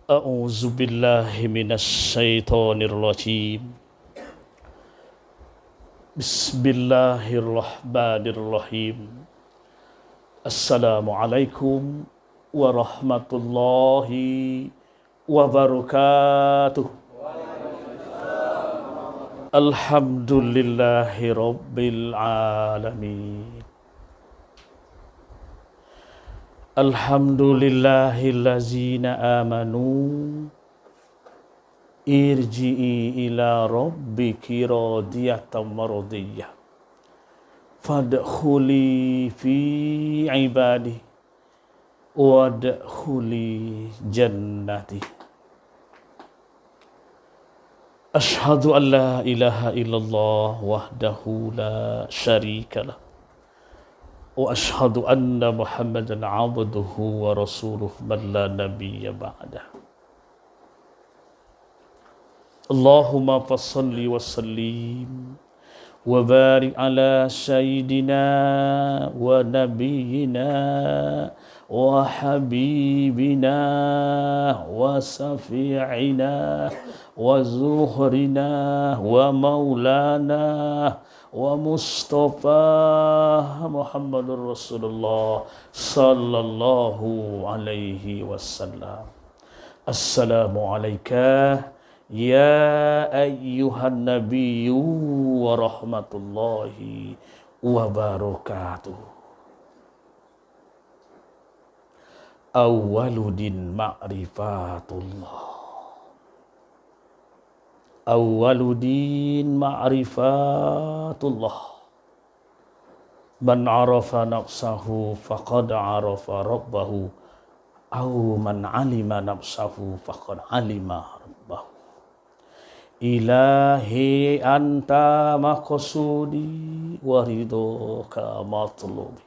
A'udzu billahi minasy syaithanir rajim. Bismillahirrahmanirrahim. Assalamualaikum warahmatullahi wabarakatuh. Alhamdulillahi rabbil alamin. Alhamdulillahillazina amanu irji'i ila rabbiki radiyatan maradiyah fadkhuli fi ibadi wadkhuli jannati. Ashhadu an la ilaha illallah wahdahu la syarikalah wa ashhadu anna Muhammadan abduhu wa rasuluh man la nabiyya ba'dah. Allahumma fassalli wa sallim wa barik ala sayyidina wa nabiyyina wa habibina wa safi'ina wa zuhrina wa maulana wa Mustafa Muhammadur Rasulullah sallallahu alaihi wasallam. Assalamu alayka ya ayyuhan nabiyyu wa rahmatullahi wa barakatuh. Awwaludin ma'rifatullah. Awwaludin ma'rifatullah. Man arafa nafsahu faqad arafa rabbahu. Aw man alima nafsahu faqad alima rabbahu. Ilahi anta maqsudi wa ridhoka matlubi.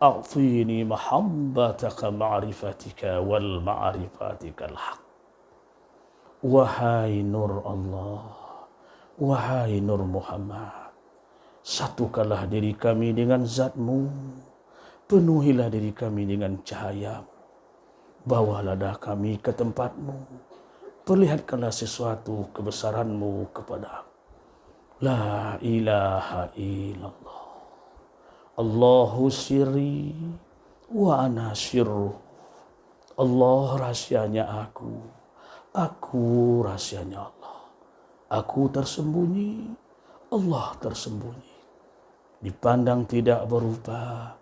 A'tini mahabbataka ma'rifatika wal ma'rifatikal haq. Wahai Nur Allah, wahai Nur Muhammad, satukanlah diri kami dengan zat-Mu, penuhilah diri kami dengan cahaya-Mu, bawalah kami ke tempat-Mu, perlihatkanlah sesuatu kebesaran-Mu kepada La ilaha illallah. Allahu sirri wa ana sirru. Allah rahasianya aku rahasianya Allah. Aku tersembunyi, Allah tersembunyi. Dipandang tidak berubah,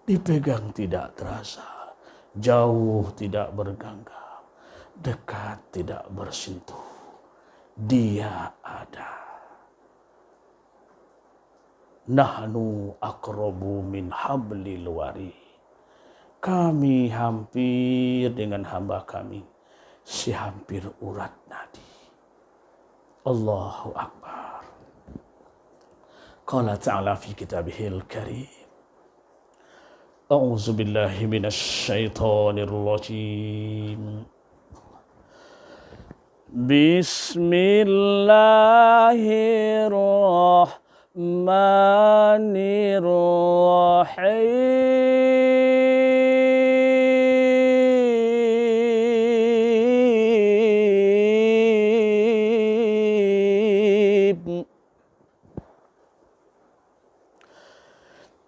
dipegang tidak terasa, jauh tidak bergenggam, dekat tidak bersentuh. Dia ada. Nahnu aqrabu min hablil warid. Kami hampir dengan hamba kami, si hampir urat nadi. Allahu Akbar. Qala ta'ala fi kitabihil karim. A'udzu billahi minasy syaithanir rajim. Bismillahirrahmanirrahim.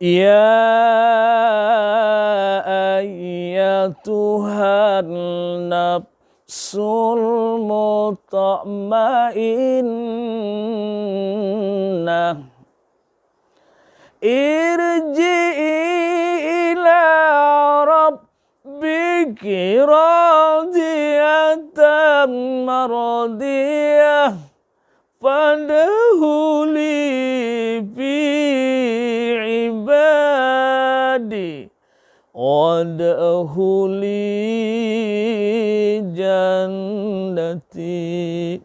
Ya ayyatuhan nafsul mutmainnah, irji'i ila rabbiki radiyatan maradiyah fadkhuli fi ibadi wadkhuli jannati.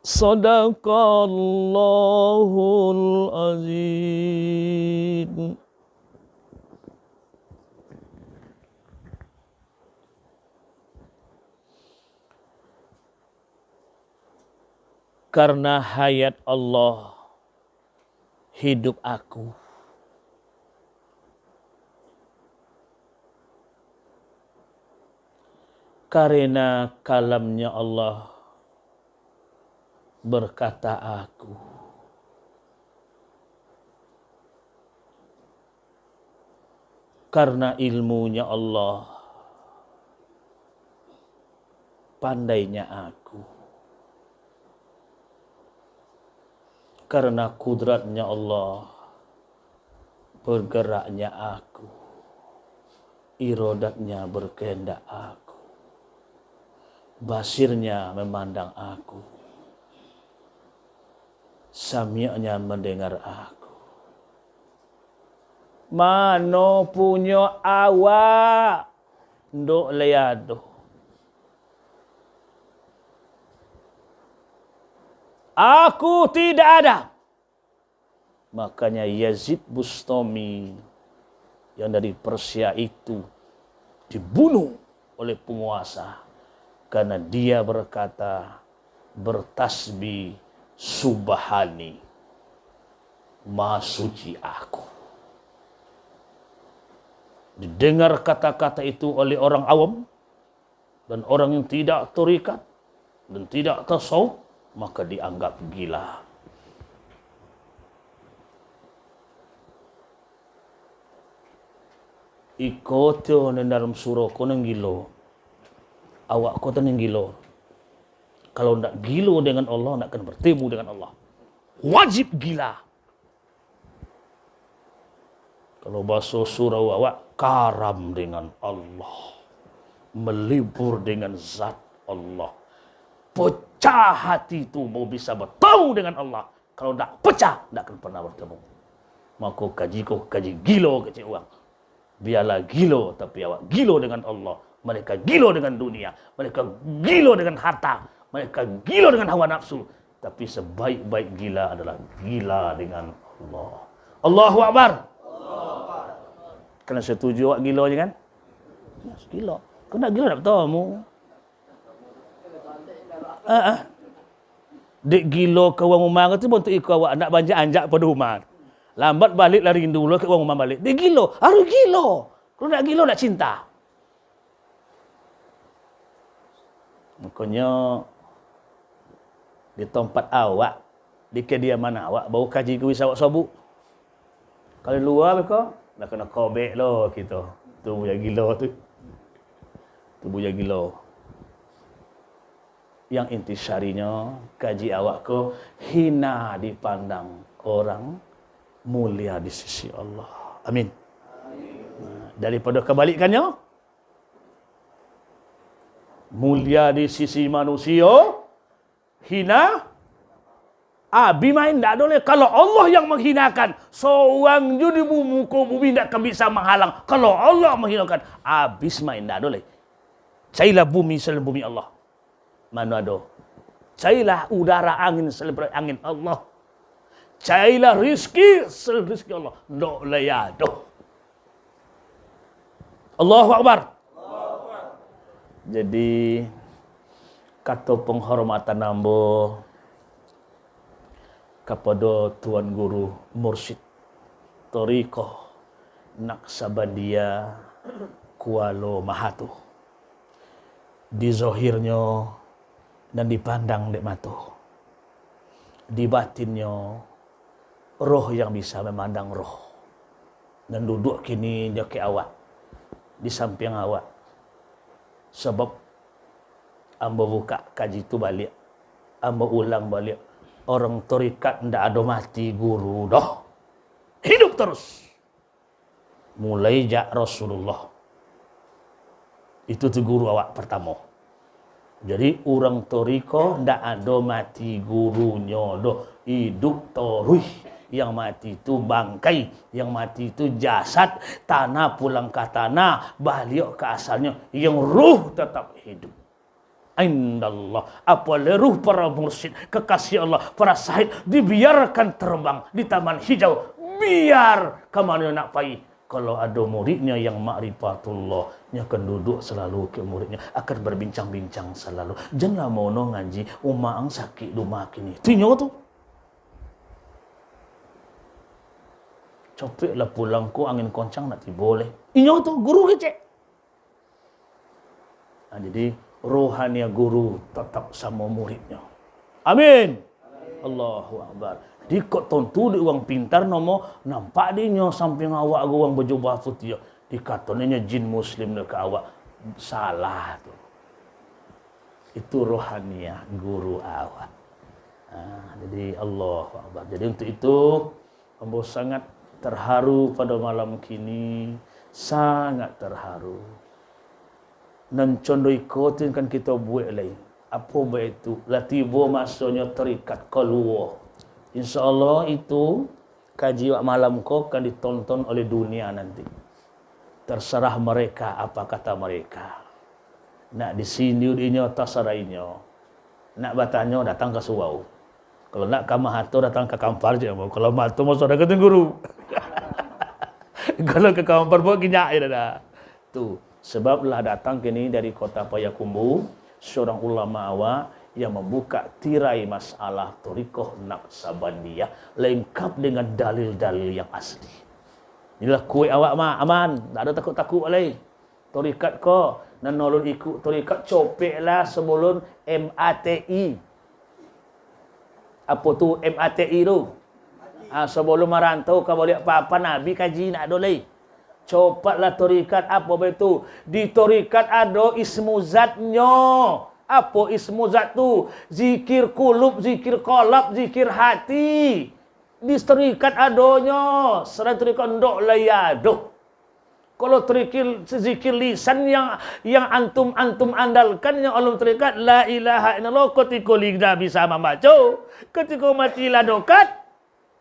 Sadaqallahul azim. Karena hayat Allah hidup aku, Karena kalamnya Allah berkata aku. Karena ilmunya Allah, pandainya aku. Karena kudratnya Allah, bergeraknya aku. Irodatnya berkehendak aku. Basirnya memandang aku. Sami'nya mendengar aku. Mano punya awak ndok leado. Aku tidak ada. Makanya Yazid Bustami yang dari Persia itu dibunuh oleh penguasa karena dia berkata bertasbih subhani, maha suci aku. Didengar kata-kata itu oleh orang awam dan orang yang tidak tarikat dan tidak tasawuf, maka dianggap gila. Ikoto dalam surah ko nang gilo. Awak ko nang gilo. Kalau nak gilo dengan Allah, nak akan bertemu dengan Allah. Wajib gila. Kalau bahasa surah awak, karam dengan Allah. Melibur dengan zat Allah. Pecah hati itu mau bisa bertemu dengan Allah. Kalau tak pecah, tak akan pernah bertemu. Maka kaji gilo kecil uang. Biarlah gilo, tapi awak gilo dengan Allah. Mereka gilo dengan dunia. Mereka gilo dengan harta. Mereka gilo dengan hawa nafsu. Tapi sebaik-baik gila adalah gila dengan Allah. Allahu Akbar. Kena setuju awak gila je kan? Gila. Kau nak gila nak bertemu. Dek gila ke orang rumah tu pun untuk ikut awak nak banjak anjak pada rumah. Lambat balik lari dulu ke orang rumah balik. Dek gila, harus gila. Kalau nak gila nak cinta. Makanya di tempat awak, di kediaman awak baru kaji kuis awak sabuk. Kalau luar mereka nak kena kobek lo kita. Tu punya gila tu. Tu punya gila. Yang intisarinya kaji awak ke hina dipandang orang, mulia di sisi Allah. Amin. Daripada kebalikannya, mulia di sisi manusia, hina, bimain tak boleh. Kalau Allah yang menghinakan, seorang judi muka bumi tak akan bisa menghalang. Kalau Allah menghinakan, habis main tak boleh. Cailah bumi selain bumi Allah. Mana ada? Cailah udara angin selain angin Allah. Cailah rizki selain rizki Allah. Tak boleh ada. Allahu Akbar. Jadi kata penghormatan nambah kepada Tuan Guru Mursyid Tariqah Naqsabandiyah Kuala Mahatu. Di zahirnya dan dipandang dek mata. Di batinnya roh yang bisa memandang roh. Dan duduk kini jaki awak di samping awak. Sebab amba buka kaji tu balik. Amba ulang balik. Orang tarikat ndak ada mati guru dah. Hidup terus. Mulai jak Rasulullah. Itu tu guru awak pertama. Jadi orang tarikat ndak ada mati gurunya dah. Hidup terus. Yang mati itu bangkai, yang mati itu jasad, tanah pulang ke tanah, balik ke asalnya, yang ruh tetap hidup. Indallah, apalagi ruh para mursyid, kekasih Allah, para sahid, dibiarkan terbang di taman hijau, biar kemana nak pergi. Kalau ada muridnya yang ma'rifatullah, dia akan duduk selalu ke muridnya, akan berbincang-bincang selalu. Janganlah mau ngaji, umaang sakit rumah kini. Tinyo tu. Copeklah pulangku angin koncang nak boleh. Inyo tu guru kecek. Jadi rohania guru tetap sama muridnya. Amin. Allahu Akbar. Jadi kok tentu di orang pintar nomo nampak dia samping awak orang berjubah putih. Dikatanya jin muslim ke awak. Salah tu. Itu rohania guru awak. Jadi Allahu Akbar. Jadi untuk itu hamba sangat terharu pada malam kini. Sangat terharu. Dan condoi kotin kan kita buat lain. Apa baik itu? Latibo masanya terikat keluar. InsyaAllah itu kaji malam kau akan ditonton oleh dunia nanti. Terserah mereka apa kata mereka. Nak di sini dinya tasarainya. Nak batanya datang ke surau. Kalau nak ke Mahathir datang ke Kampar je. Kalau Mahathir masuk ada ke guru. Kalau ke Kampar pun kinyak je dah. Tu. Sebablah datang kini dari kota Payakumbuh, seorang ulama awak yang membuka tirai masalah Thariqah Naqsabandiyah lengkap dengan dalil-dalil yang asli. Inilah kuih awak mah aman, tak ada takut-takut lagi. Thariqat ko dan nolong ikut thariqat copeklah sebelum MATI. Apa tu MATI tu? Sebelum merantau kau boleh apa-apa Nabi kaji nak ada lagi. Copatlah thariqat apa betul? Di thariqat ada ismu zatnya. Apa ismu zat tu? Zikir kulub, zikir qalab, zikir hati. Di thariqat adanya. Selain thariqat ndok layaduh. Kalau zikir lisan yang antum andalkan yang Allah thariqat la ilaha illallah ketika lidah bisa membaca, ketika mati ladokat,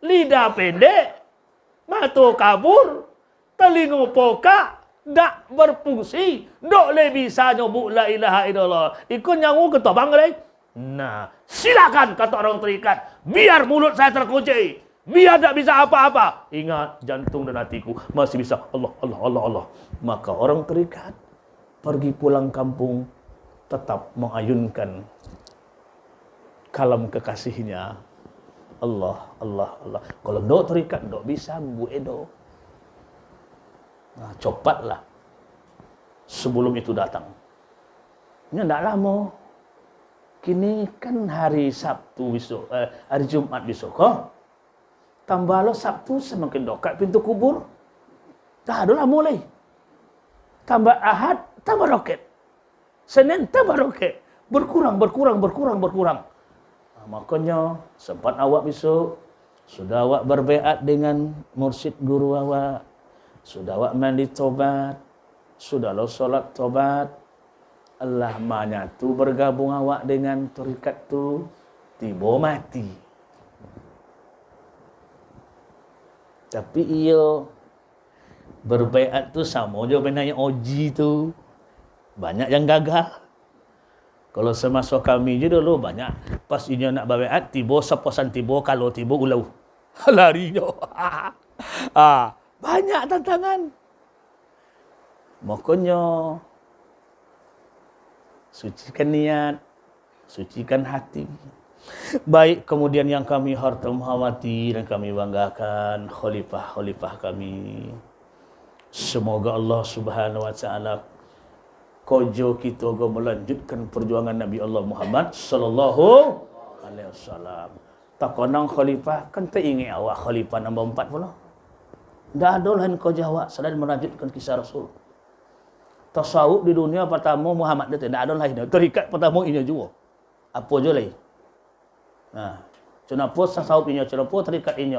lidah pendek, mata kabur, telinga pokak, tak berfungsi, tak boleh bisa nyebut la ilaha illallah. Ikut nyawa ketobang lagi. Nah, silakan kata orang terikat, biar mulut saya terkunci, biar tak bisa apa-apa. Ingat, jantung dan hatiku masih bisa Allah, Allah, Allah, Allah. Maka orang terikat pergi pulang kampung tetap mengayunkan kalam kekasihnya. Allah, Allah, Allah. Kalau tak terikat, tak bisa bu edo. Nah, cepatlah sebelum itu datang. Ini tidak lama. Kini kan hari Sabtu besok, hari Jumat besok. Tambahlah Sabtu semakin dekat pintu kubur. Dah ada lama lagi. Tambah Ahad, tambah roket. Senin tambah roket. Berkurang. Nah, makanya sempat awak besok sudah awak berbaiat dengan mursyid guru awak. Sudah awak mandi tobat, sudah lo solat tobat, Allah menyatu bergabung awak dengan thariqat tu, tiba mati. Tapi ia berbaiat tu sama je benar yang oji tu. Banyak yang gagal. Kalau semasa kami je dulu banyak. Pas inya nak berbaiat, tiba seposan tiba, kalau tiba ulau. Larinya. Banyak tantangan. Makanya sucikan niat, sucikan hati. Baik, kemudian yang kami hormati dan kami banggakan khalifah-khalifah kami. Semoga Allah Subhanahu wa taala kojo kita go melanjutkan perjuangan Nabi Allah Muhammad sallallahu alaihi wasallam. Takonang khalifah kan tak ingat awak khalifah nombor 4 pula. Tak ada lain kau jawab selain melanjutkan kisah Rasul. Tasawuf di dunia pertama Muhammad dia tidak ada lain. Terikat pertama ini juga. Apa je lain? Nah, kenapa tasawuf ini? Kenapa terikat ini?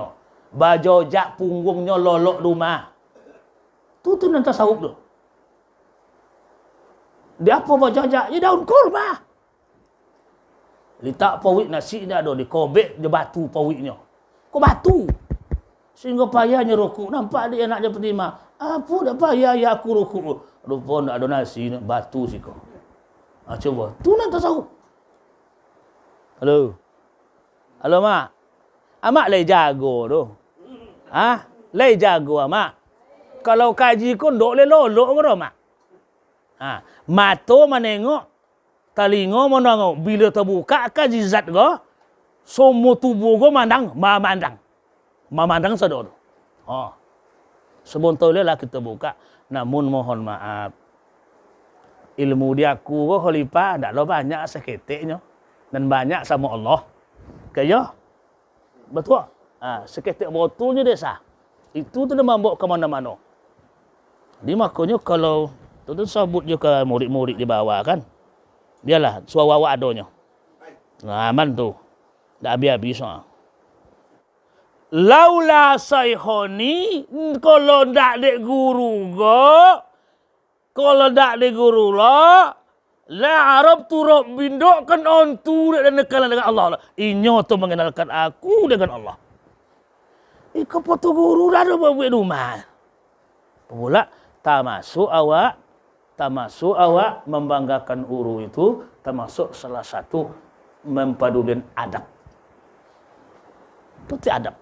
Bajojak punggungnya lolok rumah. Tu nan tasawuf tu. Dia apa bajojak? Dia daun kurma. Letak pawik nasi dia ada di kobek dia batu pawiknya. Kau batu. Sehingga payahnya rukuk. Nampak dia nak jadi imam. Apa dah payah ya aku rukuk. Rupa nak ada nasi, batu sih kau. Coba. Tu nak tasawuf. Halo. Halo, Mak. Amak lay jago tu. Lay jago, Mak. Kalau kaji kau dok le lolok ke Mak? Mata menengok, telinga menengok. Bila terbuka kaji zat kau, semua tubuh kau memandang. Memandang sedar. Sebentar lah kita buka. Namun mohon maaf. Ilmu dia aku kok khalifah ndaklah banyak seketiknya dan banyak sama Allah. Kaya betul. Seketik botolnya dia sah. Itu tu dia membawa ke mana-mana. Di makanya kalau tu sebut je ke murid-murid di bawah kan. Biarlah suara awak adanya. Aman tu. Dak habis-habis Laula sayhoni kalau ndak dek guru go, kalau ndak dek guru la Arab tu rob bindokkan ontu dan nekalan dengan Allah. Inyo tu mengenalkan aku dengan Allah. Iko foto guru dah ada buat rumah. Pula termasuk awak membanggakan guru itu termasuk salah satu mempadukan adab. Itu adab.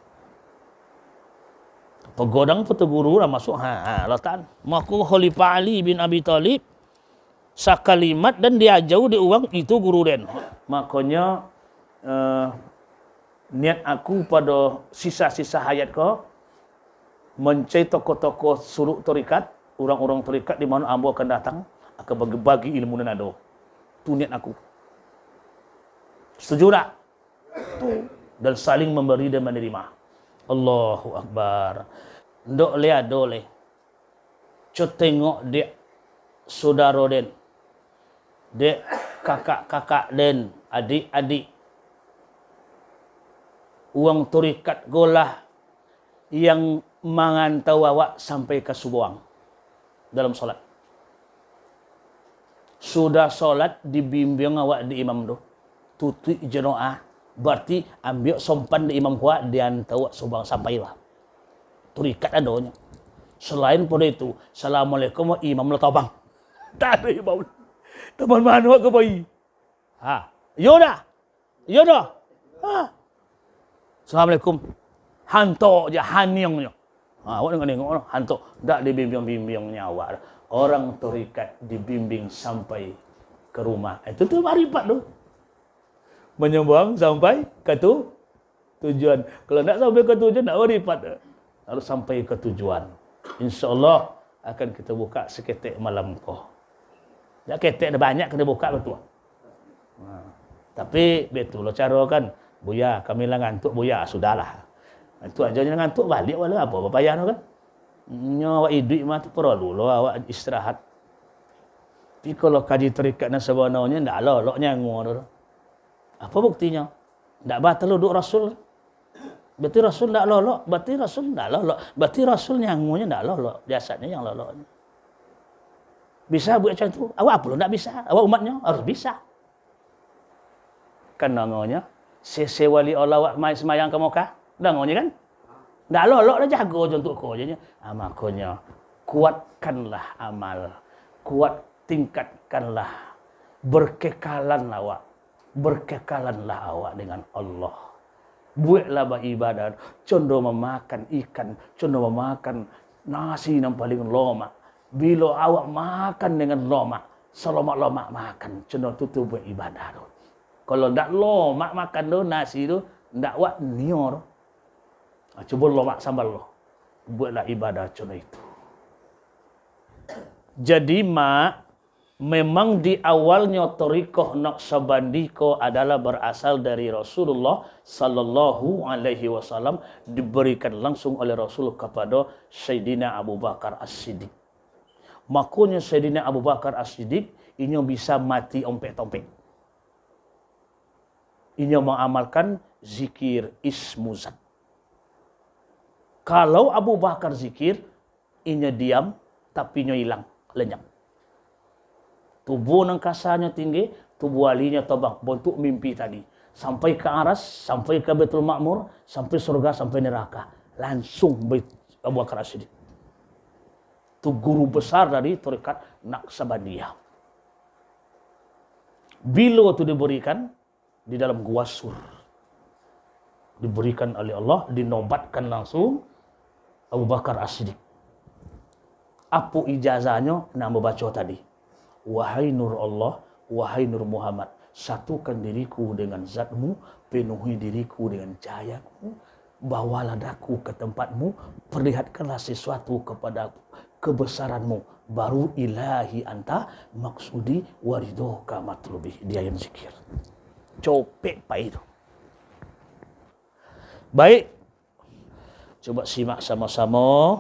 Pegodang foto guru dah masuk latan. Maku Khalifah Ali bin Abi Thalib sakalimat dan dia jauh di uang itu guru den. Makanya niat aku pada sisa-sisa hayat kau mencari tokoh-tokoh suluk torikat, orang-orang torikat di mana ambo akan datang akan bagi-bagi ilmu dan ado. Tu niat aku. Setuju tak? Tu dan saling memberi dan menerima. Allahu Akbar. Ndok lihat dole. Cuk tengok dek saudara den. Dek kakak-kakak den, adik-adik. Uang torikat golah yang mengantau awak sampai ke subuang dalam solat. Sudah solat dibimbing awak di imam tu. Tutup jenoah. Berarti ambil sompan di imam kuat dan tahu subang sampailah. Torikat adanya. Selain pada itu, Assalamualaikum imam lah tabang. Tak ada imam. Teman mana ke bayi? Yo dah. Assalamualaikum. Hantok je haniangnya. Awak tengok hantok dak dibimbing-bimbingnya awak. Orang torikat dibimbing sampai ke rumah. Itu tu marifat tu. Menyembang sampai ke tujuan. Kalau tak sampai ke tujuan, tak marifat. Harus sampai ke tujuan. InsyaAllah akan kita buka seketik malam kau. Ya ketik dah banyak kita buka betul. Tapi betul lah cara kan. Buya, kami lah ngantuk buya. Sudahlah. Itu aja jangan ngantuk balik wala apa payah kan. Nyo awak hidup mah tu perlu lo awak istirahat. Tapi kalau kaji terikat dan sebenarnya ndak loloknya ngono. Apa buktinya? Ndak batal duduk Rasul. Berarti Rasul ndak lolok, berarti Rasul ndak lolok. Berarti Rasul nyangunya ndak lolok, biasanya yang loloknya. Bisa buat macam tu? Awak apa ndak bisa? Awak umatnya harus bisa. Kan namanya sese wali Allah awak mai semayang ke Mekah. Dangonya kan? Ndak lolok dah jago untuk kau je. Makanya kuatkanlah amal. Tingkatkanlah. Berkekalanlah awak. Berkekalanlah awak dengan Allah. Buatlah beribadat. Condong memakan ikan. Condong memakan nasi yang paling lomak. Bila awak makan dengan lomak. Selomak-lomak makan. Condong tutup buat ibadah tu. Kalau tak lomak makan tu nasi tu. Tak buat nior. Cuba lomak sambal lo. Buatlah ibadah contoh itu. Jadi memang di awalnya Thariqah Naqsabandiyah adalah berasal dari Rasulullah sallallahu alaihi wasallam, diberikan langsung oleh Rasul kepada Sayyidina Abu Bakar As-Siddiq. Makanya Sayyidina Abu Bakar As-Siddiq ini bisa mati ompek-tompek. Ini mengamalkan zikir ismuzat. Kalau Abu Bakar zikir, ini diam tapi ini hilang, lenyap. Tubuh nangkasanya tinggi, tubuh walinya tobang, bentuk mimpi tadi. Sampai ke aras, sampai ke Baitul Ma'mur, sampai surga, sampai neraka. Langsung Abu Bakar As-Siddiq. Itu guru besar dari Thariqat Naqsabandiyah. Bila itu diberikan di dalam gua sur. Diberikan oleh Allah, dinobatkan langsung Abu Bakar As-Siddiq. Apa ijazahnya? Nama baca tadi. Wahai Nur Allah, wahai Nur Muhammad, satukan diriku dengan zatmu, penuhi diriku dengan cahayamu, bawalah daku ke tempatmu, perlihatkanlah sesuatu kepadaku, kebesaranmu, baru ilahi anta maksudi waridoka matlubi. Dia yang zikir. Copek pak itu. Baik, coba simak sama-sama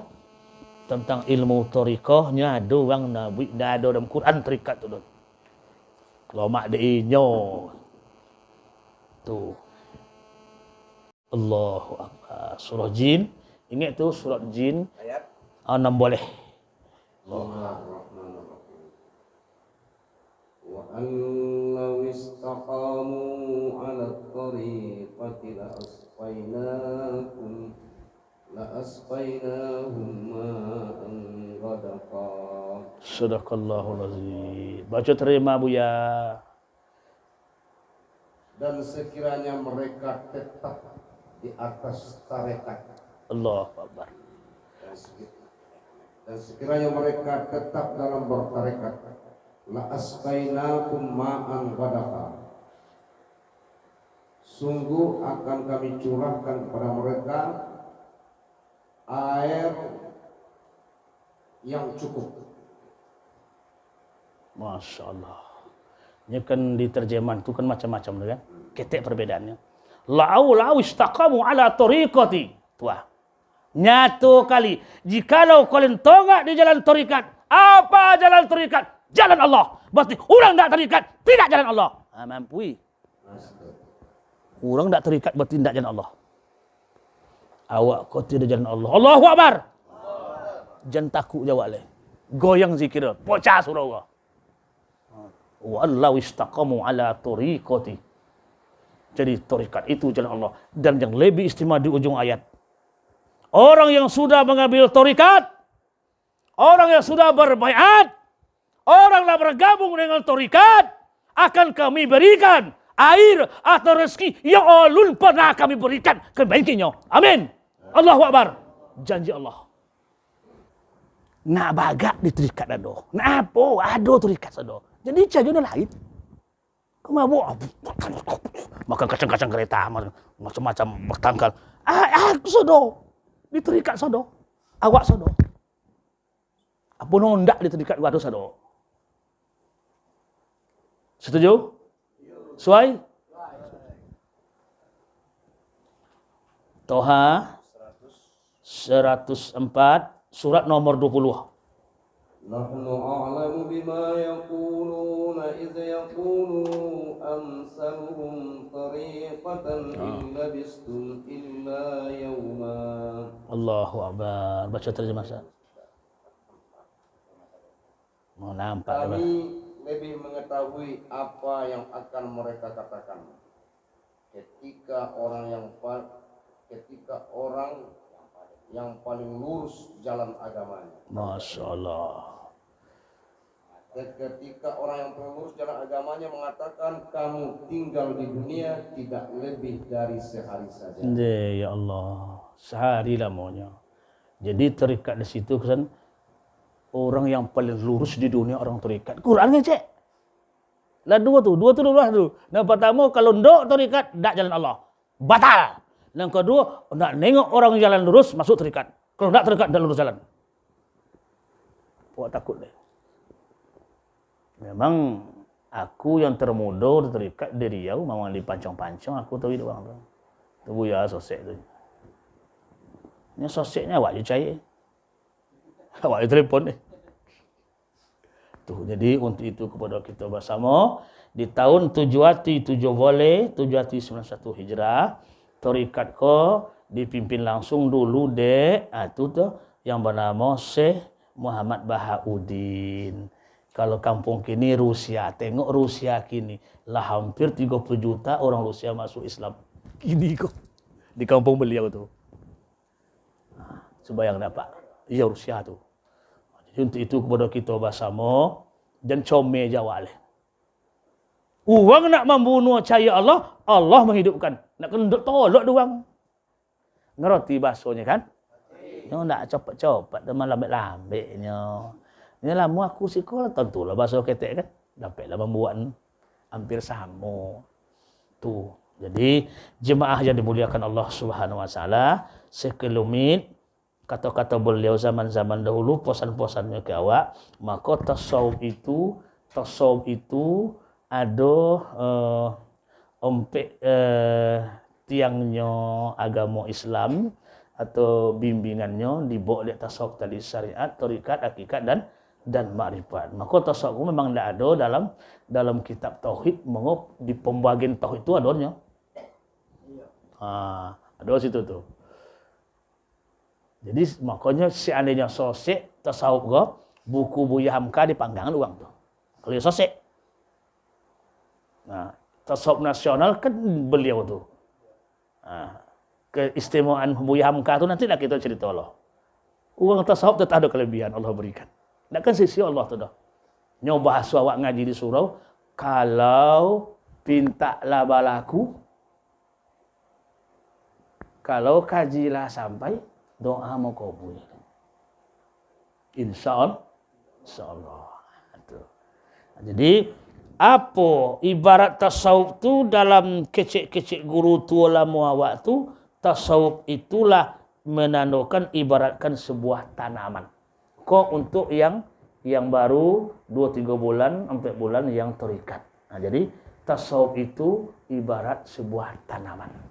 tentang ilmu tariqahnya. Ada orang Nabi, dah ada dalam Quran tariqat tu. Kalau mak diinyo tu. Allahu Akbar. Surah Jin. Ingat tu surah Jin. Ayat 6 boleh. Wa an law istaqamu 'ala at-tariqati la asqaynahum ma'an ghadaqa. Sadaqallahul azim. Baca terima Buya. Dan sekiranya mereka tetap di atas tarekat. Allahu Akbar. Dan sekiranya mereka tetap dalam bertarekat, la asqainakum ma'an ghadaqa. Sungguh akan kami curahkan kepada mereka air yang cukup. Masya Allah. Ini kan di terjemahan itu kan macam-macam kan? Ketek perbedaannya. Lau istaqamu ala tariqati. Tuah. Nyatu kali. Jikalau kalian tonggak di jalan tarikat. Apa jalan tarikat? Jalan Allah. Berarti orang tak tarikat, tidak jalan Allah. Mampu. Orang tak tarikat berarti tidak jalan Allah. Awak kau tidak jalan Allah. Allahu Akbar. Jangan takut jawab leh. Goyang zikir. Pocah surah Allah. Wallahu istaqamu ala tariqati. Jadi tarikat itu jalan Allah. Dan yang lebih istimewa di ujung ayat. Orang yang sudah mengambil tarikat, orang yang sudah berbaiat, orang yang bergabung dengan tarikat, akan kami berikan air atau rezeki yang ulun pernah kami berikan kebaiknya. Amin. Allahu Akbar. Janji Allah. Nak bagak di tarikat ada. Nak apa? Ada tarikat ada. Jadi caranya lain. Kau mabuk. Makan kacang-kacang kereta. Macam-macam bertangkal. Aku sudah. Di tarikat sudah. Awak sudah. Apa nondak di tarikat gua sudah. Setuju? Suai? Toha 104 surat nomor 20. Nahnu a'lamu bima yaquluna idh yaqulu amsaluhum tariqatan illa bistum illa yawma. Allahu Akbar. Baca terjemah Ustaz. Mau nampak Kami lebih mengetahui apa yang akan mereka katakan ketika orang yang paling lurus jalan agamanya. Masya Allah. Ketika orang yang paling lurus jalan agamanya mengatakan kamu tinggal di dunia tidak lebih dari sehari saja. Ya Allah, sehari lah maunya. Jadi terikat di situ kan orang yang paling lurus di dunia orang terikat. Quran kan cek. Lah dua tu. Yang pertama kalau ndok terikat tak jalan Allah. Batal. Yang kedua, nak nengok orang jalan lurus masuk terikat. Kalau tak terikat tak lurus jalan. Awak takut deh. Memang aku yang termuda terikat di Riau, memang di pancang-pancang aku tahu itu orang tu. Tu Buya sosek tu. Ini soseknya awak je cair. Awak je telefon ni. Jadi untuk itu kepada kita bersama di tahun 791 Hijrah tarikat ko dipimpin langsung dulu itu yang bernama Syekh Muhammad Bahauddin. Kalau kampung kini Rusia, tengok Rusia kini lah hampir 30 juta orang Rusia masuk Islam. Kini kok di kampung beliau tu. Sebayang dapat. Iya Rusia tu. Jadi untuk itu kepada kita bersama dan comel jawab leh. Uang nak membunuh cahaya Allah, Allah menghidupkan. Nak kena tolak doang. Ngerti bahasanya kan? Nyo nak cepat-cepat dan lambat-lambatnya. Ini lama aku sekolah tentulah bahasa ketek kan. Dapatlah membuat hampir sama. Tu. Jadi jemaah yang dimuliakan Allah Subhanahu wa taala, sekelumit kata-kata beliau zaman-zaman dahulu, pesan-pesannya ke awak, maka tasawuf itu ada tiangnya agama Islam atau bimbingannya dibawa di tasawuf tadi, syariat, tarikat, hakikat dan makrifat. Maka tasawuf memang tidak ada dalam kitab tauhid, mengop di pembagian tauhid itu adanya. Ada situ tuh. Jadi makanya seandainya sosek tasawuf go, buku Buya Hamka dipanggangan uang tuh. Kalau sosek. Nah, tasawuf nasional kan beliau tuh. Keistimewaan Buya Hamka itu nanti lah kita cerita Allah. Uang tasawuf tetap ada kelebihan Allah berikan. Nak kan sisi Allah tu dah. Nyoba awak ngaji di surau, kalau pinta laba laku, kalau kajilah sampai doa mau kabul. Insya Allah. Jadi apa ibarat tasawuf tu dalam kecik-kecik guru tua lama awak tu, tasawuf itulah menandakan ibaratkan sebuah tanaman. Kok untuk yang baru 2-3 bulan, 4 bulan yang terikat. Nah, jadi tasawuf itu ibarat sebuah tanaman.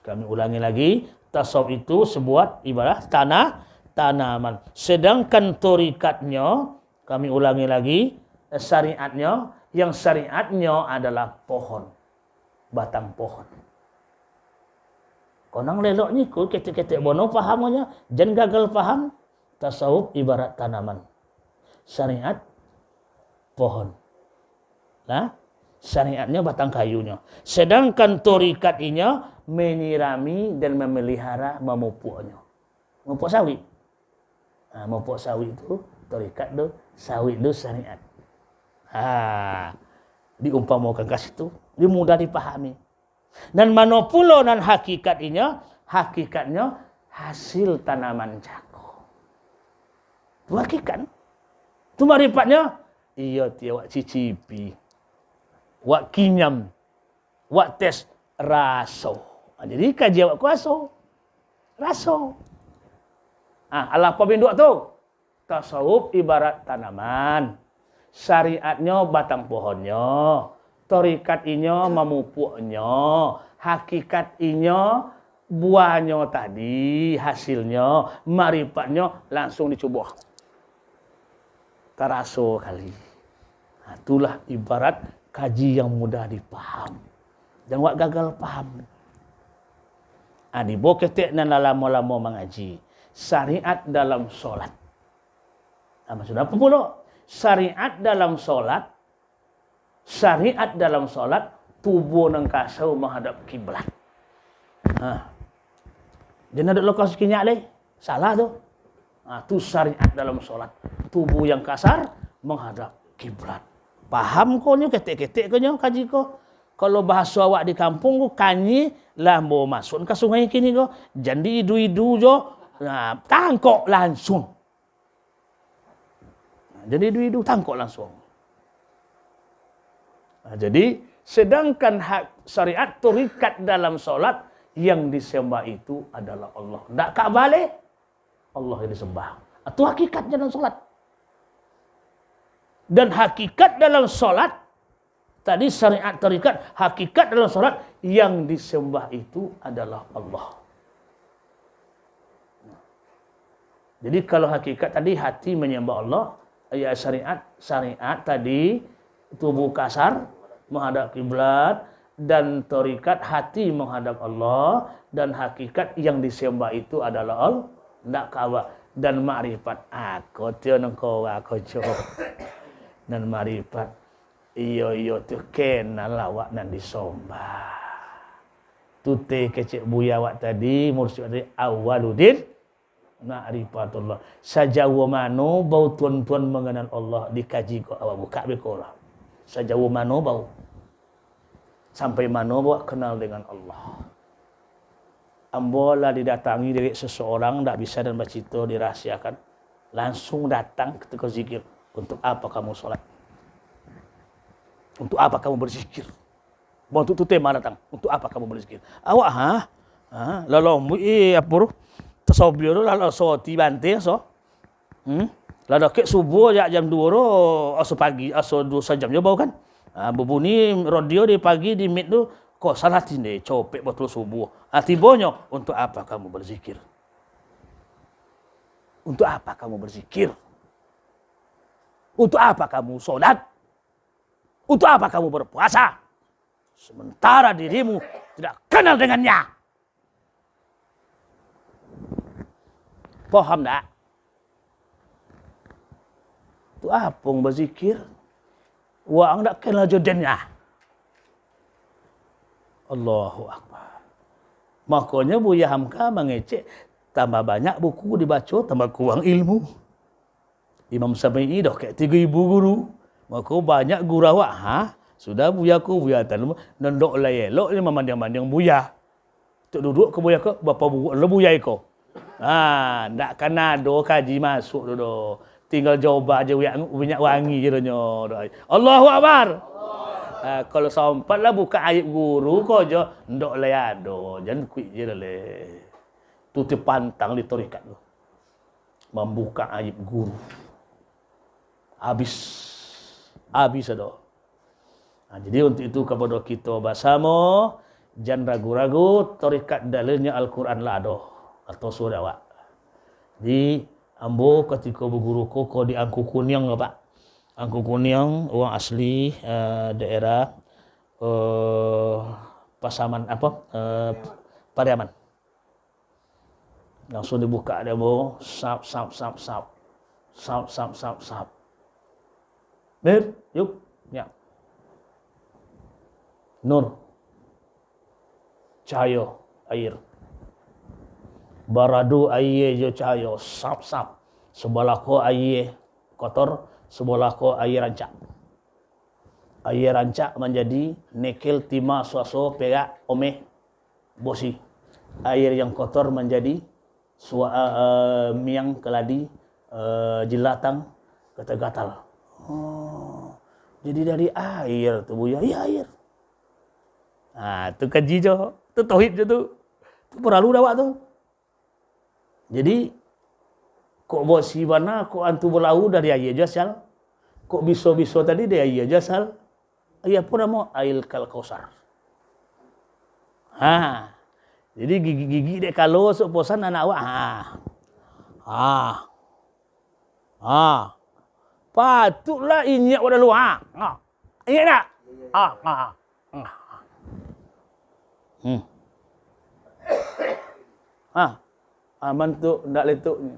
Kami ulangi lagi, tasawuf itu sebuah ibarat tanaman. Sedangkan torikatnya, kami ulangi lagi, syariatnya, yang syariatnya adalah pohon, batang pohon. Konang leloknya ku ketik-ketik bono pahamnya, jangan gagal paham. Tasawuf ibarat tanaman, syariat pohon. Nah, syariatnya batang kayunya. Sedangkan torikat inya menyirami dan memelihara memupuknya. Memupuk sawit. Nah, memupuk sawit itu torikat tu, sawit tu syariat. Diumpamakan ke situ, dia mudah dipahami. Dan mana pula dan hakikatnya hasil tanaman jago. Itu hakikat. Itu marifatnya, iya dia wak cicipi, wak kinyam, wak tes raso. Jadi kaji wak kuaso, raso. Allah pabinduk tu, tasawuf ibarat tanaman, syariatnya batang pohonnya, torikat inyo memupuknya, hakikat inyo buahnya tadi, hasilnya, marifatnya langsung dicoba. Taraso kali. Nah, itulah ibarat kaji yang mudah dipaham. Jangan gagal paham. Di boketek dan lama-lama mengaji. Syariat dalam solat. Maksudnya apa pula? Syariat dalam solat, tubuh nang kasau menghadap kiblat. Jangan ada lokasi kinyak leh. Salah tu. Tu syariat dalam solat. Tubuh yang kasar menghadap kiblat. Paham kau ni ketik-ketik kau ni kaji kau. Kalau bahasa awak di kampung kau kanyi lah mau masuk ke sungai kini kau. Jadi idu-idu jo. Tangkok langsung. Jadi idu-idu tangkok langsung. Jadi sedangkan syariat terikat dalam solat, yang disembah itu adalah Allah. Tak kak balik, Allah yang disembah. Itu hakikatnya dalam solat. Dan hakikat dalam solat, tadi syariat terikat, hakikat dalam solat, yang disembah itu adalah Allah. Jadi kalau hakikat tadi hati menyembah Allah, ya syariat tadi tubuh kasar menghadap kiblat, dan torikat hati menghadap Allah, dan hakikat yang disembah itu adalah Allah. Ndak kawa dan makrifat aku tio nengko aku jawab. Dan makrifat iyo tu kenal lawak dan disembah. Tute kecik buya wak tadi mursyid tadi awaludin ma'rifatullah. Sejauh mana bau tuan-tuan mengenal Allah dikaji kau awak buka bekolah. Sejauh mana bau, sampai mana bau kenal dengan Allah. Ambola didatangi dari seseorang tak bisa dan bercerita dirahsiakan, langsung datang ketika zikir. Untuk apa kamu sholat? Untuk apa kamu berzikir? Untuk itu tema datang. Untuk apa kamu berzikir? Awak Lalu apa tu? Tersobio tu lalu so ti banting so. Lalu kek subuh jam 2 tu aso pagi, aso 2 jam je bau kan. Berbunyi radio di pagi di mid tu kok salah tinde copek betul subuh. Tibanya untuk apa kamu berzikir? Untuk apa kamu berzikir? Untuk apa kamu solat? Untuk apa kamu berpuasa? Sementara dirimu tidak kenal dengannya. Paham tak? Untuk apa berzikir? Wang tak kenal jodohnya. Allahu Akbar. Makanya Buya Hamka mengecek tambah banyak buku dibaca, tambah kurang ilmu. Imam Syafi'i dah kayak 3,000 guru. Maka banyak guru awak. Sudah Buya tan nendok lah elok ni memandang-mandang Buya. Tok duduk ke Buya ke berapa buku le Buya iko. Ndak kena do kaji masuk do. Tinggal jawab aja banyak wangi je nya. Allahu Akbar. Kalau sampai lah buka ayat guru kau je ndok lah ado. Jangan kuit je le. Tu terpantang di tarekat tu. Membuka ayat guru. Habis ada. Jadi untuk itu kepada kita bersama jangan ragu-ragu tarekat dalamnya Al-Quran lah ada atau surah awak. Jadi ambo ketika berguru koko di Angku Kuning apa? Angku Kuning orang asli daerah Pasaman Pariaman. Langsung dibuka demo sap. Mir, yuk, ya. Nur, cahaya, air. Baradu air je cahaya, sap. Sebelah ko air kotor, sebelah ko air rancak. Air rancak menjadi nikel, timah, suaso, perak, omeh, bosi. Air yang kotor menjadi miang, keladi, jelatang, gatal-gatal. Jadi dari air tu Buya, ya air. Tu kaji je, tu tauhid je tu. Tu perlu dah awak tu. Jadi kok bosi mana kok antu berlau dari air jasal. Kok biso tadi dari air jasal. Air apa nama? Air Kausar. Jadi gigi dek kalau sok posan anak awak. Patutlah inyak pada luar. Ingat tak? Bantu ndak letuk ni.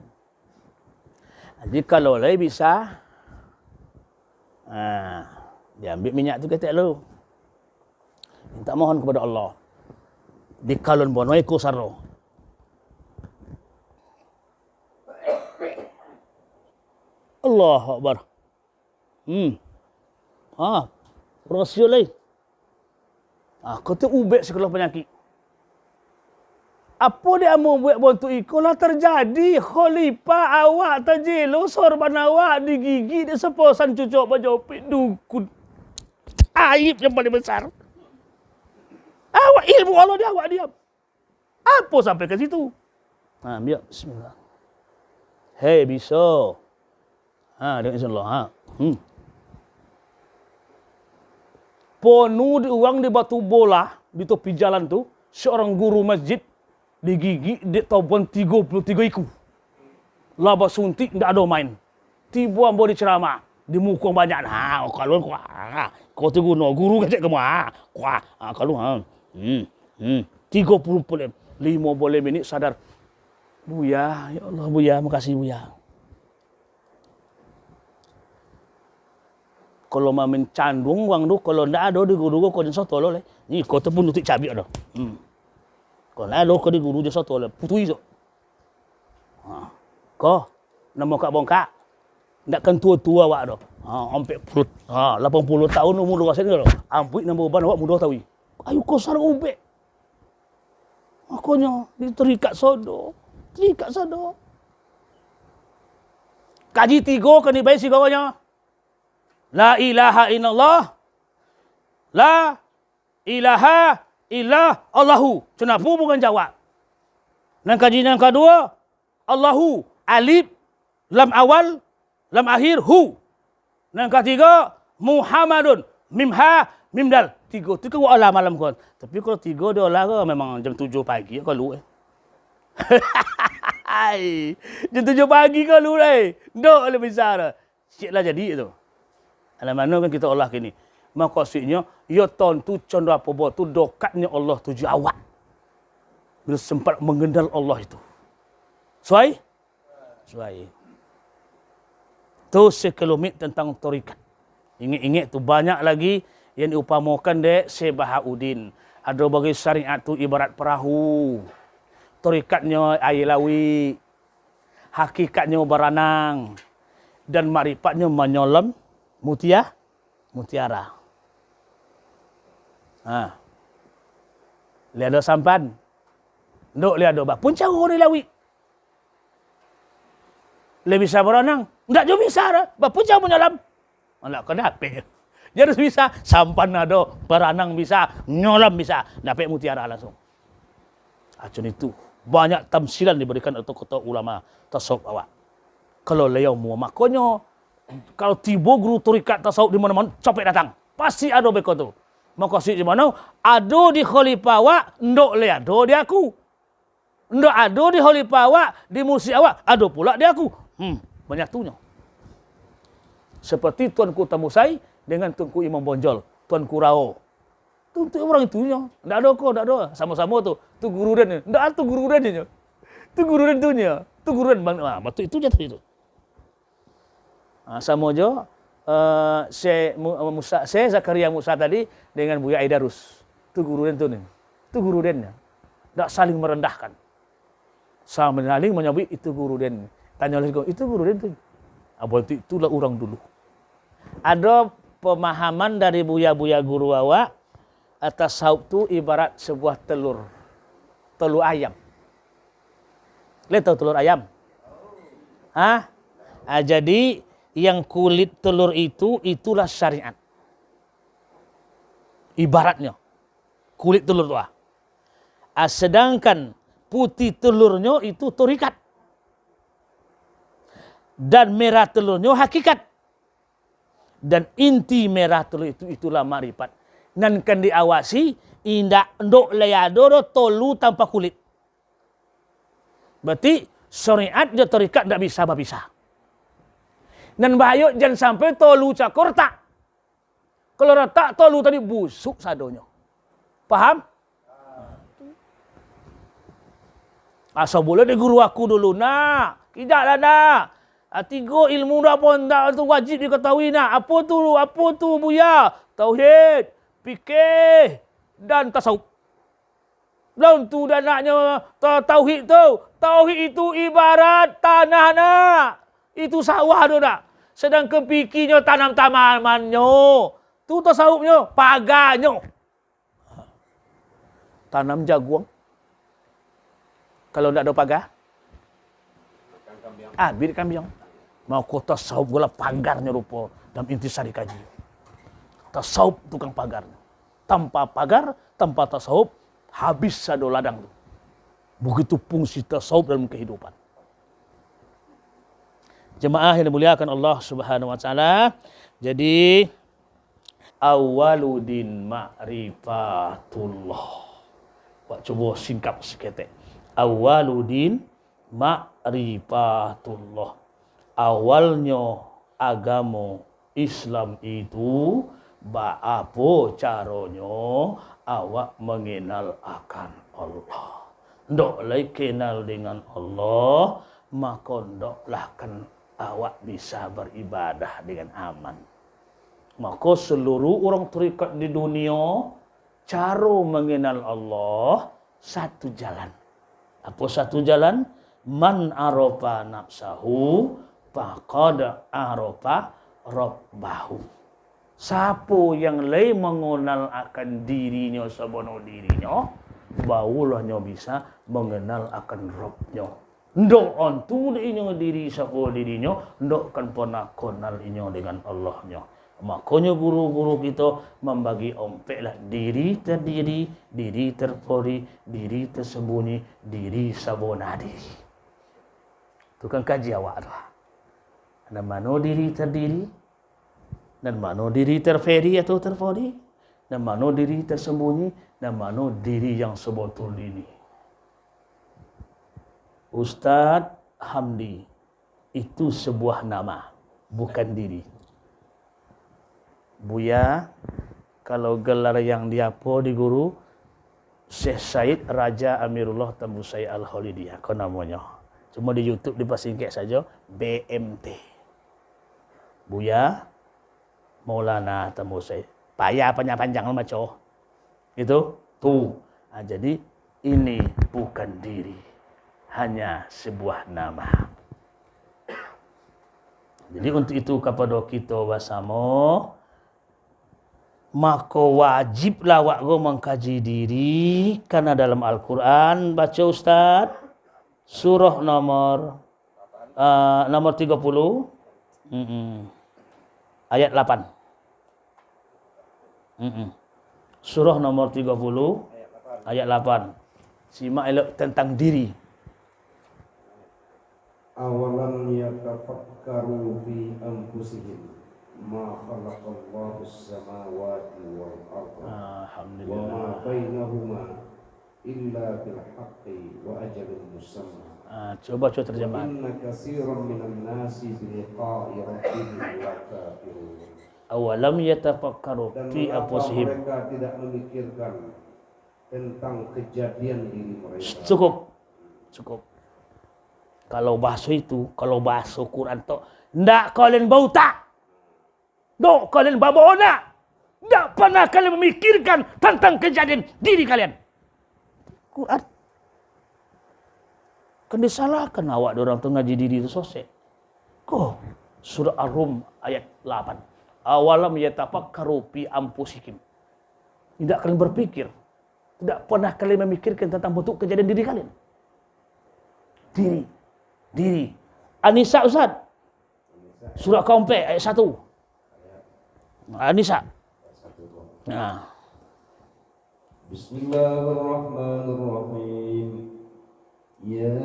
Jadi kalau lagi bisa dia ambil minyak tu ketek lu. Minta mohon kepada Allah. Di kalon bonoi ku saro. Allahu Akbar. Rahsia lain. Kata ubek sekolah penyakit. Apa dia mau buat bontu ikolah terjadi. Khalifah awak tajelo sorban awak digigit dia seposan cucuk bajopit dukun. Aib yang paling besar. Awak ilmu Allah dia awak diam. Apa sampai ke situ? Biar bismillah. Hei bisa. Dengan insyaAllah. Penuh uang di batu bola di tepi jalan tu, seorang guru masjid digigit di tahun 33 iku. Laba suntik ndak ada main. Tiba ambo di ceramah, di muka banyak. Kalau kau tu guru kecek kamu. Kalau 30 boleh 5 boleh minit sadar. Buya, ya Allah Buya, makasih Buya. Kalau main candung wang tu, kalau ndak ada di guru kau jangan soto le. Ni kau tu pun nutik cabi ada. Kalau ada kau di guru jangan soto le, putui so. Kau nama kak bongkak, ndak kan tua-tua awak dah. Sampai 80 tahun umur luas ni dah. Ampun nama ban awak mudah tahu. Ayo kau sarang ubek. Makanya diterikat sodo. Kaji 3 kena baik si kawannya. La ilaha illallah. La ilaha illa Allahu. Kenapa bukan jawab? Nang kaji yang kedua, Allahu, alif, lam awal, lam akhir, hu. Nang ketiga, Muhammadun, mim ha, mim dal. Tiga tu kan Allah malam kan. Tapi kalau tiga dia Allah ke memang jam 7 pagi kalau jam 7 pagi kalau dok lebih besar. Siklah jadi tu. Alam mana kan kita Allah kini. Maksudnya, ya tahun tu condong apa buat tu dokatnya Allah tuju awak. Bila sempat mengendal Allah itu. Suai? Suai. Tu sekelumit tentang tarikat. Ingat-ingat tu banyak lagi yang diupamakan dek Syekh Bahauddin. Ada bagi syariat tu ibarat perahu. Tarikatnya air lawi. Hakikatnya beranang. Dan makrifatnya menyolam mutiara. Lihat ada sampan. Ndok lihat ada bah. Pun cara orang lawi. Lebih bisa berenang. Enggak juga bisa dah. Bah pun cara menyelam. Anak kena apa? Jadi bisa sampan ada, berenang bisa, nyelam bisa, dapat mutiara langsung. Acun itu banyak tamsilan diberikan oleh tokoh ulama tasawuf awak. Kalau leyau mu makanya kalau tiba guru tarikat tasawuf di mana-mana capek datang. Pasti ada beko tu. Maka si di mana? Ada di khalifah awak, ndok le ada di aku. Ndok ada di khalifah awak, di mursyid awak, ada pula di aku. Menyatunya. Seperti Tuanku Tamusai dengan Tuanku Imam Bonjol, Tuanku Rao. Itu orang itunya. Enggak ada kok, enggak ada. Sama-sama tu. Tu guru dan enggak ada tu guru dan nya. Tu guru dan tunya. Tu guru dan bang. Betul itu je tu itu. Sama je Syekh Zakaria Musa tadi dengan Buya Aidarus. Tu guru dan tu ni. Tu guru dan nya. Enggak saling merendahkan. Sama saling menyebut itu guru dan. Tanya lagi, itu guru dan tu. Abang itulah orang dulu. Ada pemahaman dari buya-buya guru awak atas tasawuf tu ibarat sebuah telur ayam. Lihat tahu telur ayam? Jadi yang kulit telur itu itulah syariat. Ibaratnya kulit telur tu. Sedangkan putih telurnya itu tarikat. Dan merah telurnya hakikat. Dan inti merah telur itu itulah makrifat. Dan kan diawasi indak ndok layadoro tolu tanpa kulit. Berarti syariat dan tarikat tidak bisa berpisah. Dan bahaya jangan sampai tolu cakor tak. Kalau retak tolu tadi busuk sadonya. Paham? Asal boleh di guru aku dulu nak. Tidaklah nak. Tiga ilmu dah pun tak tu wajib diketahui nak. Apa tu buya? Tauhid, fikih dan tasawuf. Lalu tu dah naknya tauhid tu. Tauhid itu ibarat tanah nak. Itu sawah tu nak. Sedangkan fikihnya tanam tanamannya. Tu tasawufnya pagarnya. Tanam jagung. Kalau tak ada pagar? Bilik kambing. Mau kota tasawuf gula pagarnya rupa dalam intisari kaji. Tasawuf tukang pagarnya. Tanpa pagar, tanpa tasawuf, habis sado ladang. Begitu fungsi tasawuf dalam kehidupan. Jemaah yang dimuliakan Allah Subhanahu wa taala. Jadi awaludin ma'rifatullah. Wak coba singkap seketek. Awaludin ma'rifatullah. Awalnya agama Islam itu apa caranya awak mengenal akan Allah. Ndok lagi kenal dengan Allah, maka ndoklah kan awak bisa beribadah dengan aman. Maka seluruh orang tarikat di dunia cara mengenal Allah satu jalan. Apa satu jalan? Man arafa nafsahu faqad arafa rabbahu. Siapa yang lain mengenal akan dirinya sebenar dirinya, baulahnya bisa mengenal akan Rabbnya. Ndok antu dirinya diri siapa dirinya, ndok kan pernah kenal inya dengan Allahnya. Makanya guru-guru kita membagi ompek lah. Diri terdiri, diri terpori, diri tersembunyi, diri sabona diri. Itu kan kaji awak tu. Dan mana diri terdiri, dan mana diri terperi atau terpori, dan mana diri tersembunyi, dan mana diri yang sebetul ini. Ustaz Hamdi itu sebuah nama, bukan diri. Buya, kalau gelar yang diapa di guru, Syekh Said Raja Amirullah Tambusai Al-Khalidiyah, kau namanya. Cuma di YouTube dipasingkat saja BMT. Buya Maulana Tambusai. Payah panjang-panjang macam itu tu. Jadi ini bukan diri, hanya sebuah nama. Jadi untuk itu kepada kita bersama, maka wajiblah awak mengkaji diri, karena dalam Al-Quran baca Ustaz surah nomor 30 ayat 8. Surah nomor 30 ayat 8. Simak elok tentang diri. Awalam yatafakkaru fi anfusihim ma khalaqallahu as-samawati wal arda wa Alhamdulillah. ma bainahuma illa bil haqqi wa ajalin musamma. Coba terjemahan. Inna katsiran minan nasi bi liqa'i rabbihim lakafirun. Awalam yatafakkaru fi anfusihim. Mereka tidak memikirkan tentang kejadian diri mereka. Cukup. Kalau bahasa itu, kalau bahasa Quran tu, ndak kalian bau tak? Dok kalian bawa nak? Ndak pernah kalian memikirkan tentang kejadian diri kalian. Quran. Kan disalahkan awak orang tu ngaji diri itu sosek. Kok surah Ar-Rum ayat 8. Awalam yatafakkaru fi anfusihim. Tidak kalian berpikir. Tidak pernah kalian memikirkan tentang bentuk kejadian diri kalian. Diri. An-Nisa Ustaz. Surah keempat ayat 1. An-Nisa. Nah. Bismillahirrahmanirrahim. Ya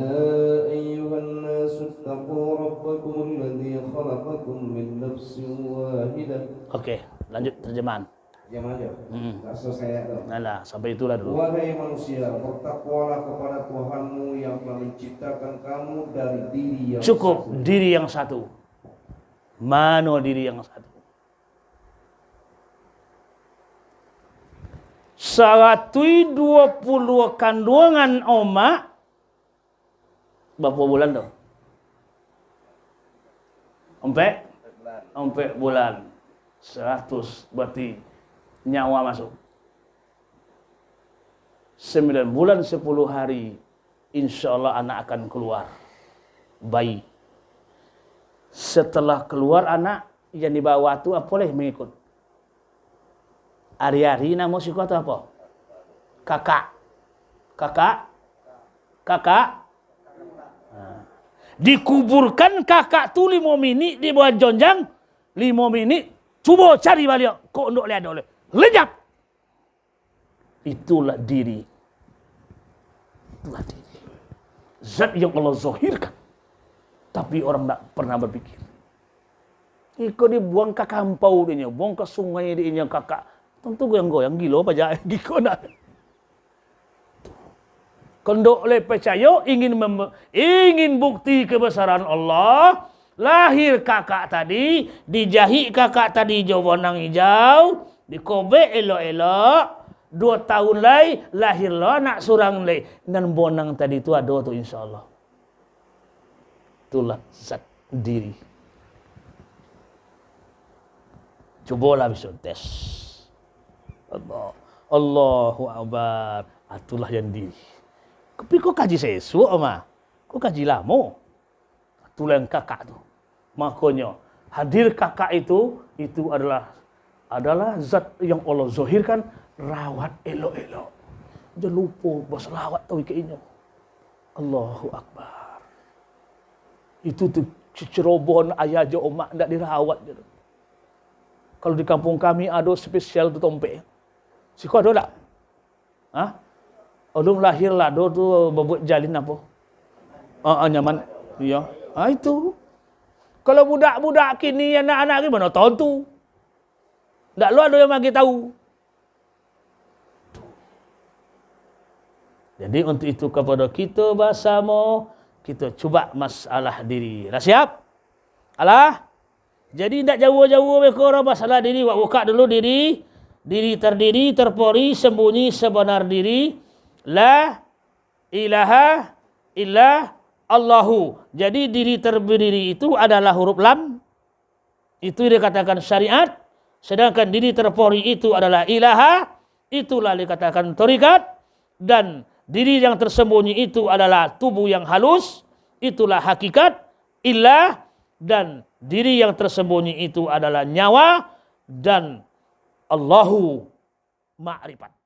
ayyuhan nasu taqu rabbakum alladhi khalaqakum min nafsin wahidah. Okey, lanjut terjemahan. Diam aja. Tak selesai tu. Nah, sampai itulah dulu. Wahai manusia, bertakwalah kepada Tuhanmu yang telah menciptakan kamu dari diri yang Cukup satu. diri yang satu. Mana diri yang satu? 120 kandungan omak berapa bulan tu? 4 bulan. 100 berarti nyawa masuk. 9 bulan 10 hari insyaAllah anak akan keluar. Bayi. Setelah keluar anak yang dibawa tu apa boleh mengikut? Hari-hari nama si kata apa? Kakak. Dikuburkan kakak tu 5 minit di bawah jonjang. 5 minit. Cuba cari balik. Kok untuk lihat oleh. Lenyap. Itulah diri. Zat yang Allah zahirkan. Tapi orang tak pernah berpikir. Iko dibuang ke kampau dia, buang ke sungai dia kakak. Tentu goyang-goyang gila apa aja giko nak. Kondok le percaya ingin bukti kebesaran Allah, lahir kakak tadi, dijahit kakak tadi hijau bonang hijau, dikobek elok-elok, 2 tahun lagi lahirlah anak surang lagi. Dan bonang tadi itu ada tu insyaAllah. Itulah zat diri. Cobalah bisa tes. Allahu Akbar. Itulah yang diri. Tapi kau kaji sesuatu ama? Kau kaji lama? Itulah yang kakak tu. Makanya hadir kakak itu adalah zat yang Allah zahirkan, rawat elok-elok. Jangan lupa berselawat tahu ikatnya. Allahu Akbar. Itu tu cerobohan ayah je omak tak dirawat je. Kalau di kampung kami ada spesial tu tompek. Siko ada tak? Hah? Orang lahir lah, ada tu berbuat jalin apa? Nyaman. Ya. Itu. Kalau budak-budak kini, anak-anak ni mana tahu tu. Tak lu ada yang bagi tahu. Jadi untuk itu kepada kita bersama, kita cuba masalah diri. Dah siap? Alah? Jadi tak jauh-jauh mereka orang masalah diri. Buka dulu diri. Diri terdiri, terpori, sembunyi, sebenar diri. La ilaha illa Allahu. Jadi diri terdiri itu adalah huruf lam. Itu dikatakan syariat. Sedangkan diri terpori itu adalah ilaha. Itulah dikatakan torikat. Dan diri yang tersembunyi itu adalah tubuh yang halus. Itulah hakikat. Illah. Dan diri yang tersembunyi itu adalah nyawa. Dan Allahu ma'rifat.